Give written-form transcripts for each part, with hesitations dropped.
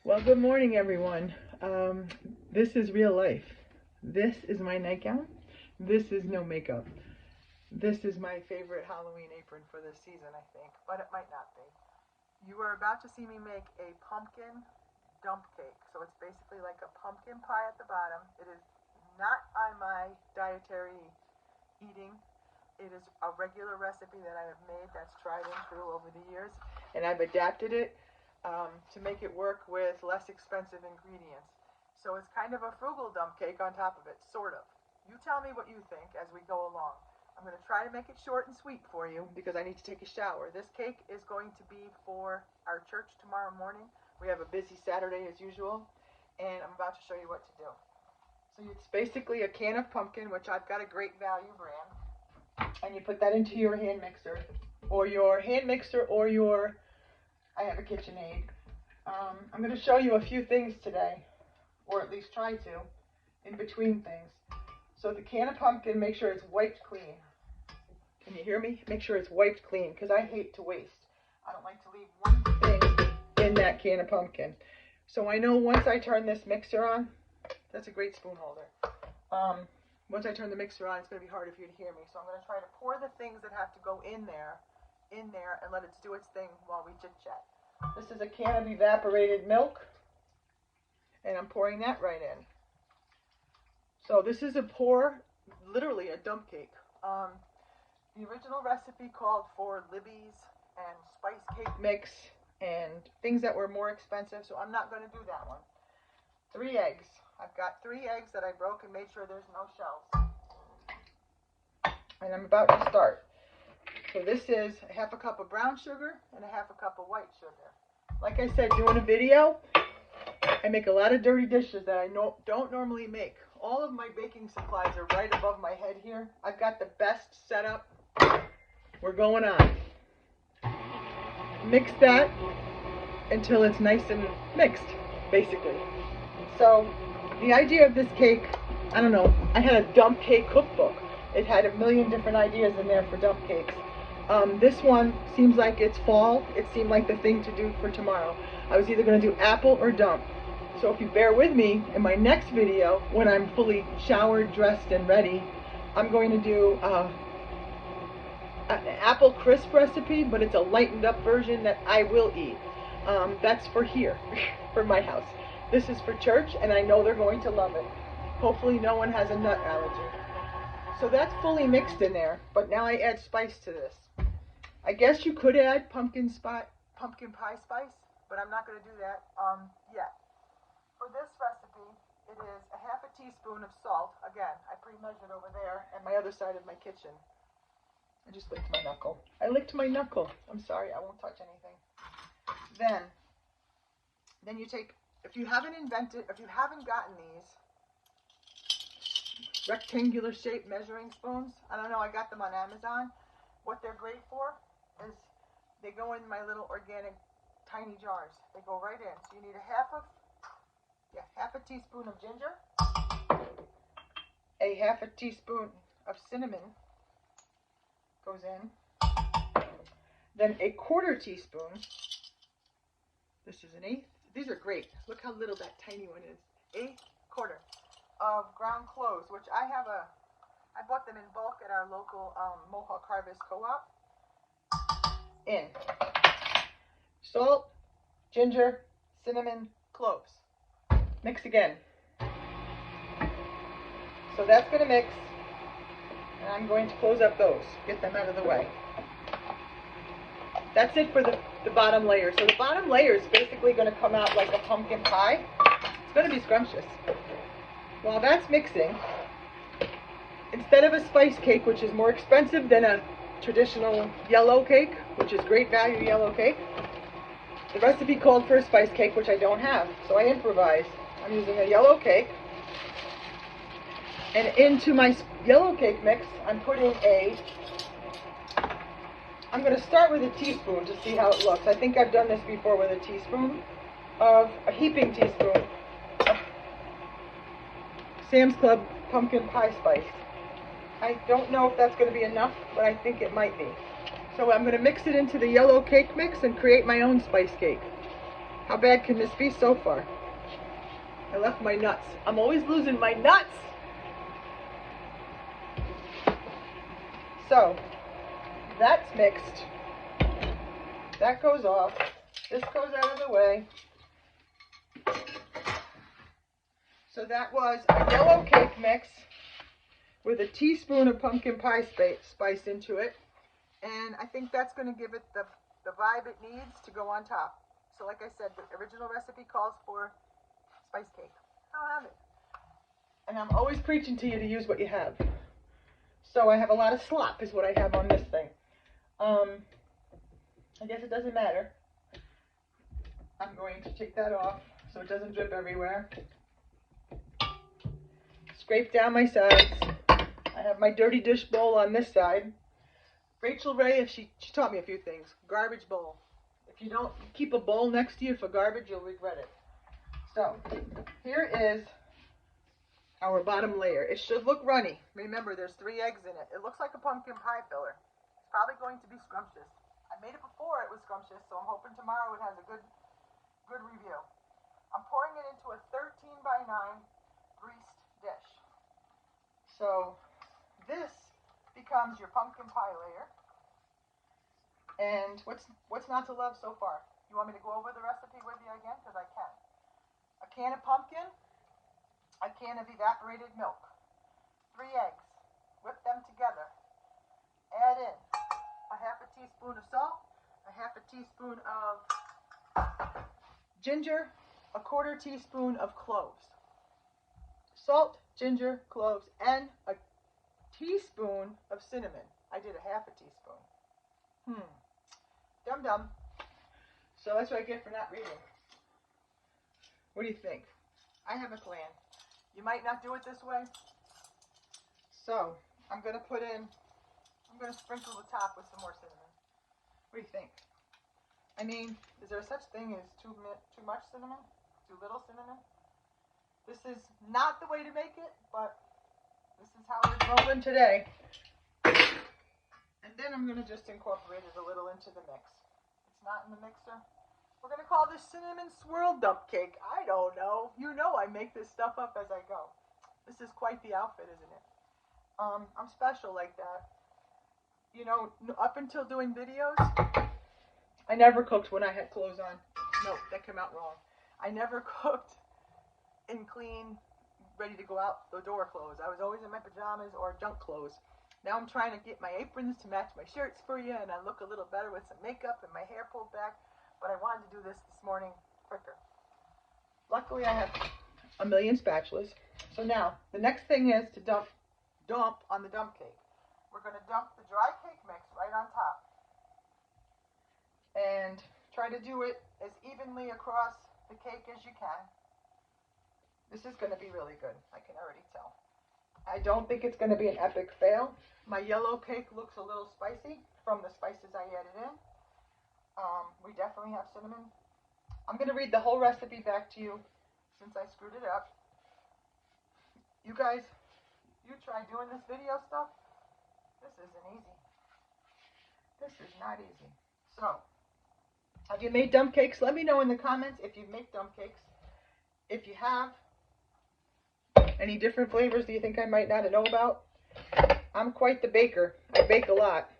Well, good morning, everyone. This is real life. This is my nightgown. This is no makeup. This is my favorite Halloween apron for this season, I think, but it might not be. You are about to see me make a pumpkin dump cake. So it's basically like a pumpkin pie at the bottom. It is not on my dietary eating. It is a regular recipe that I have made that's tried and true over the years, and I've adapted it to make it work with less expensive ingredients. So it's kind of a frugal dump cake on top of it, sort of. You tell me what you think as we go along. I'm going to try to make it short and sweet for you because I need to take a shower. This cake is going to be for our church tomorrow morning. We have a busy Saturday as usual, and I'm about to show you what to do. So it's basically a can of pumpkin, which I've got a Great Value brand, and you put that into your hand mixer, or your I have a KitchenAid. I'm going to show you a few things today, or at least try to, in between things. So the can of pumpkin, make sure it's wiped clean. Can you hear me? Make sure it's wiped clean, because I hate to waste. I don't like to leave one thing in that can of pumpkin. So I know once I turn this mixer on, that's a great spoon holder. Once I turn the mixer on, it's going to be hard for you to hear me. So I'm going to try to pour the things that have to go in there, and let it do its thing while we chit-chat. This is a can of evaporated milk, and I'm pouring that right in. So this is literally a dump cake. The original recipe called for Libby's and spice cake mix and things that were more expensive, so I'm not going to do that one. 3 eggs. I've got 3 eggs that I broke and made sure there's no shells. And I'm about to start. So this is a half a cup of brown sugar and a half a cup of white sugar. Like I said, doing a video, I make a lot of dirty dishes that I don't normally make. All of my baking supplies are right above my head here. I've got the best setup. We're going on. Mix that until it's nice and mixed, basically. So the idea of this cake, I don't know, I had a dump cake cookbook. It had a million different ideas in there for dump cakes. This one seems like it's fall. It seemed like the thing to do for tomorrow. I was either going to do apple or dump. So if you bear with me, in my next video, when I'm fully showered, dressed, and ready, I'm going to do an apple crisp recipe, but it's a lightened up version that I will eat. That's for here, for my house. This is for church, and I know they're going to love it. Hopefully no one has a nut allergy. So that's fully mixed in there, but now I add spice to this. I guess you could add pumpkin pie spice, but I'm not going to do that yet. For this recipe, it is a half a teaspoon of salt. Again, I pre-measured over there and my other side of my kitchen. I just licked my knuckle. I licked my knuckle. I'm sorry, I won't touch anything. Then you take, if you haven't gotten these rectangular shaped measuring spoons, I don't know, I got them on Amazon. What they're great for is they go in my little organic tiny jars. They go right in. So you need half a teaspoon of ginger, a half a teaspoon of cinnamon goes in, then a 1/4 teaspoon, this is an 1/8, these are great, look how little that tiny one is, 1/4 of ground cloves, which I bought them in bulk at our local Mohawk Harvest Co-op. In salt, ginger, cinnamon, cloves. Mix again. So that's going to mix, and I'm going to close up those, get them out of the way. That's it for the bottom layer. So the bottom layer is basically going to come out like a pumpkin pie. It's going to be scrumptious. While that's mixing, instead of a spice cake, which is more expensive than a traditional yellow cake, which is Great Value yellow cake, the recipe called for a spice cake, which I don't have, so I improvised. I'm using a yellow cake, and into my yellow cake mix, I'm putting I'm going to start with a teaspoon to see how it looks. I think I've done this before with a teaspoon of a heaping teaspoon of Sam's Club pumpkin pie spice. I don't know if that's going to be enough, but I think it might be. So I'm going to mix it into the yellow cake mix and create my own spice cake. How bad can this be so far? I left my nuts. I'm always losing my nuts! So, that's mixed. That goes off. This goes out of the way. So that was a yellow cake mix with a teaspoon of pumpkin pie spice into it. And I think that's going to give it the vibe it needs to go on top. So like I said, the original recipe calls for spice cake. I'll have it. And I'm always preaching to you to use what you have. So I have a lot of slop is what I have on this thing. I guess it doesn't matter. I'm going to take that off so it doesn't drip everywhere. Scrape down my sides. I have my dirty dish bowl on this side. Rachel Ray, she taught me a few things. Garbage bowl. If you don't keep a bowl next to you for garbage, you'll regret it. So, here is our bottom layer. It should look runny. Remember, there's 3 eggs in it. It looks like a pumpkin pie filler. It's probably going to be scrumptious. I made it before it was scrumptious, so I'm hoping tomorrow it has a good review. I'm pouring it into a 13 by 9 greased dish. So this becomes your pumpkin pie layer. And what's not to love so far? You want me to go over the recipe with you again? Because I can. A can of pumpkin, a can of evaporated milk, 3 eggs. Whip them together. Add in a half a teaspoon of salt, a half a teaspoon of ginger, a 1/4 teaspoon of cloves. Salt, ginger, cloves, and a teaspoon of cinnamon. I did a half a teaspoon. Dum-dum. So that's what I get for not reading. What do you think? I have a plan. You might not do it this way. So I'm going to sprinkle the top with some more cinnamon. What do you think? I mean, is there such thing as too much cinnamon? Too little cinnamon? This is not the way to make it, but this is how it's rolling today. And then I'm going to just incorporate it a little into the mix. It's not in the mixer. We're going to call this cinnamon swirl dump cake. I don't know. You know I make this stuff up as I go. This is quite the outfit, isn't it? I'm special like that. You know, up until doing videos, I never cooked when I had clothes on. No, that came out wrong. I never cooked in clean, ready to go out the door clothes. I was always in my pajamas or junk clothes. Now I'm trying to get my aprons to match my shirts for you, and I look a little better with some makeup and my hair pulled back, but I wanted to do this morning quicker. Luckily, I have a million spatulas. So now, the next thing is to dump on the dump cake. We're going to dump the dry cake mix right on top. And try to do it as evenly across the cake as you can. This is going to be really good. I can already tell. I don't think it's going to be an epic fail. My yellow cake looks a little spicy from the spices I added in. We definitely have cinnamon. I'm going to read the whole recipe back to you since I screwed it up. You guys, you try doing this video stuff. This isn't easy. This is not easy. So, have you made dump cakes? Let me know in the comments if you make dump cakes. If you have, any different flavors do you think I might not know about? I'm quite the baker. I bake a lot.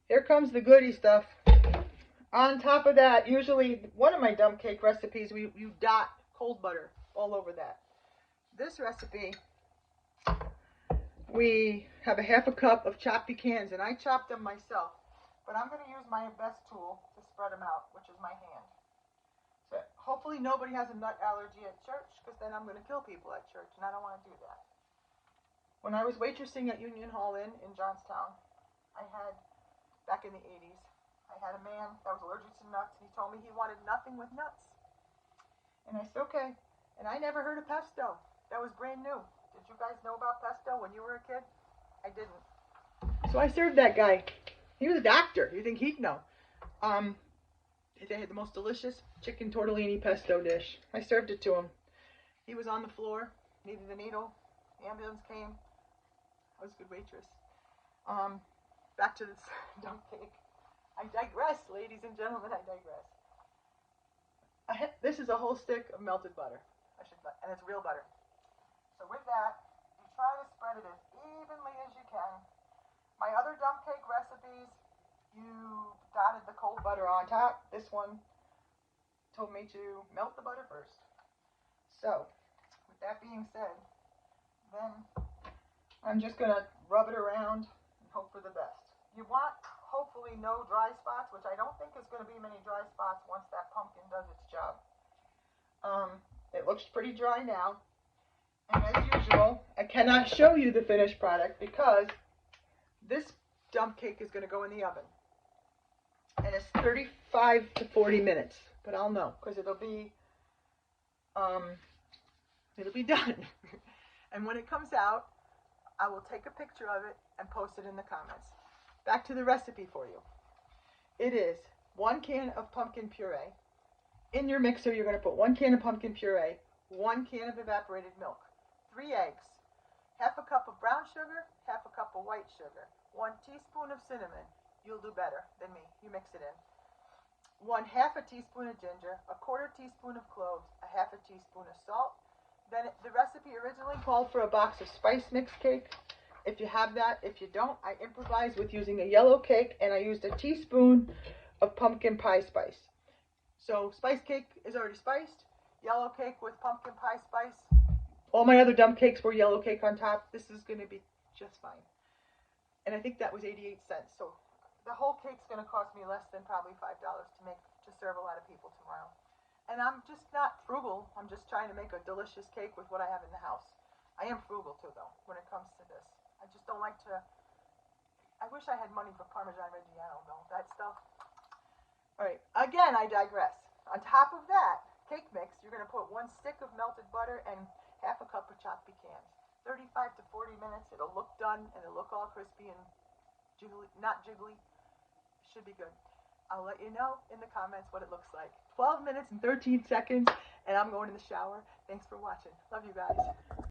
Here comes the goody stuff. On top of that, usually one of my dump cake recipes, you dot cold butter all over that. This recipe, we have a half a cup of chopped pecans, and I chopped them myself. But I'm going to use my best tool to spread them out, which is my hand. So hopefully nobody has a nut allergy at church, because then I'm going to kill people at church, and I don't want to do that. When I was waitressing at Union Hall Inn in Johnstown, back in the 80s, I had a man that was allergic to nuts, and he told me he wanted nothing with nuts. And I said, okay. And I never heard of pesto. That was brand new. Did you guys know about pesto when you were a kid? I didn't. So I served that guy. He was a doctor. You think he'd know? They had the most delicious chicken tortellini pesto dish. I served it to him. He was on the floor, needed a needle. The ambulance came. I was a good waitress. Back to this dump cake. I digress, ladies and gentlemen, I digress. This is a whole stick of melted butter. And it's real butter. So with that, you try to spread it as evenly as you can. My other dump cake recipes, you dotted the cold butter on top. This one told me to melt the butter first. So, with that being said, then I'm just going to rub it around and hope for the best. You want, hopefully, no dry spots, which I don't think is going to be many dry spots once that pumpkin does its job. It looks pretty dry now. And as usual, I cannot show you the finished product because this dump cake is going to go in the oven. And it's 35 to 40 minutes. But I'll know because it'll be done. And when it comes out, I will take a picture of it and post it in the comments. Back to the recipe for you. It is 1 can of pumpkin puree. In your mixer, you're going to put 1 can of pumpkin puree, 1 can of evaporated milk, 3 eggs, half a cup of brown sugar, half a cup of white sugar, 1 teaspoon of cinnamon. You'll do better than me. You mix it in. 1/2 a teaspoon of ginger, a 1/4 teaspoon of cloves, a 1/2 a teaspoon of salt. Then the recipe originally called for a box of spice mix cake. If you have that, if you don't, I improvised with using a yellow cake and I used a teaspoon of pumpkin pie spice. So spice cake is already spiced, yellow cake with pumpkin pie spice. All my other dump cakes were yellow cake on top. This is going to be just fine. And I think that was 88 cents. So the whole cake's going to cost me less than probably $5 to serve a lot of people tomorrow. And I'm just not frugal. I'm just trying to make a delicious cake with what I have in the house. I am frugal too, though, when it comes to this. I just don't like to. I wish I had money for Parmesan Reggiano, though. That stuff. All right. Again, I digress. On top of that cake mix, you're going to put 1 stick of melted butter and half a cup of chopped pecans. 35 to 40 minutes. It'll look done and it'll look all crispy and jiggly, not jiggly. Should be good. I'll let you know in the comments what it looks like. 12 minutes and 13 seconds, and I'm going in the shower. Thanks for watching. Love you guys.